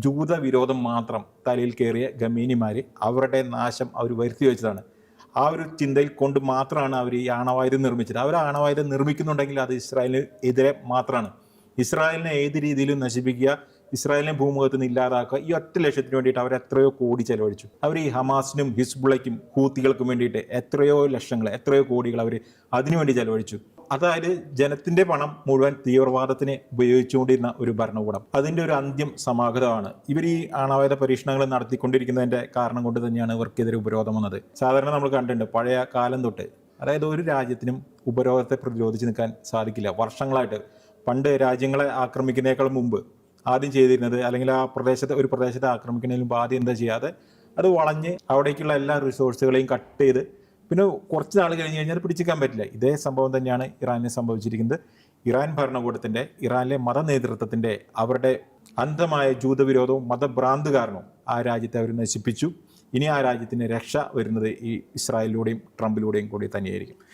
ജൂത വിരോധം മാത്രം തലയിൽ കയറിയ ഖമേനിമാർ അവരുടെ നാശം അവർ വരുത്തി വെച്ചതാണ്. ആ ഒരു ചിന്തയിൽ കൊണ്ട് മാത്രമാണ് അവർ ഈ ആണവായുധം നിർമ്മിച്ചത്. അവർ ആണവായുധം നിർമ്മിക്കുന്നുണ്ടെങ്കിൽ അത് ഇസ്രായേലിന് എതിരെ മാത്രമാണ്. ഇസ്രായേലിനെ ഏത് രീതിയിലും നശിപ്പിക്കുക, ഇസ്രായേലിനെ ഭൂമുഖത്ത് നിന്ന് ഇല്ലാതാക്കുക, ഈ ഒറ്റ ലക്ഷ്യത്തിന് വേണ്ടിയിട്ട് അവർ എത്രയോ കോടി ചെലവഴിച്ചു. അവർ ഈ ഹമാസിനും ഹിസ്ബുള്ളയ്ക്കും ഹൂത്തികൾക്കും വേണ്ടിയിട്ട് എത്രയോ ലക്ഷങ്ങൾ, എത്രയോ കോടികൾ അവർ അതിനുവേണ്ടി ചെലവഴിച്ചു. അതായത് ജനത്തിന്റെ പണം മുഴുവൻ തീവ്രവാദത്തിന് ഉപയോഗിച്ചുകൊണ്ടിരുന്ന ഒരു ഭരണകൂടം, അതിന്റെ ഒരു അന്ത്യം സമാഗതമാണ്. ഇവർ ഈ ആണവായുധ പരീക്ഷണങ്ങൾ നടത്തിക്കൊണ്ടിരിക്കുന്നതിന്റെ കാരണം കൊണ്ട് തന്നെയാണ് ഇവർക്കെതിരെ ഉപരോധം വന്നത്. സാധാരണ നമ്മൾ കണ്ടിട്ടുണ്ട് പഴയ കാലം തൊട്ട്, അതായത് ഒരു രാജ്യത്തിനും ഉപരോധത്തെ പ്രതിരോധിച്ച് നിൽക്കാൻ സാധിക്കില്ല. വർഷങ്ങളായിട്ട് പണ്ട് രാജ്യങ്ങളെ ആക്രമിക്കുന്നതിനേക്കാൾ മുമ്പ് ആദ്യം ചെയ്തിരുന്നത്, അല്ലെങ്കിൽ ആ ഒരു പ്രദേശത്തെ ആക്രമിക്കുന്നതിന് മുമ്പ് ആദ്യം എന്താ ചെയ്യാതെ അത് വളഞ്ഞ് അവിടേക്കുള്ള എല്ലാ റിസോഴ്സുകളെയും കട്ട് ചെയ്ത് പിന്നെ കുറച്ച് നാൾ കഴിഞ്ഞ് കഴിഞ്ഞാൽ പിടിച്ചിക്കാൻ പറ്റില്ല. ഇതേ സംഭവം തന്നെയാണ് ഇറാനിൽ സംഭവിച്ചിരിക്കുന്നത്. ഇറാൻ ഭരണകൂടത്തിൻ്റെ, ഇറാനിലെ മത നേതൃത്വത്തിൻ്റെ അവരുടെ അന്ധമായ ജൂതവിരോധവും മതഭ്രാന്ത് കാരണവും ആ രാജ്യത്തെ അവർ നശിപ്പിച്ചു. ഇനി ആ രാജ്യത്തിന് രക്ഷ വരുന്നത് ഈ ഇസ്രായേലിലൂടെയും ട്രംപിലൂടെയും കൂടി തന്നെയായിരിക്കും.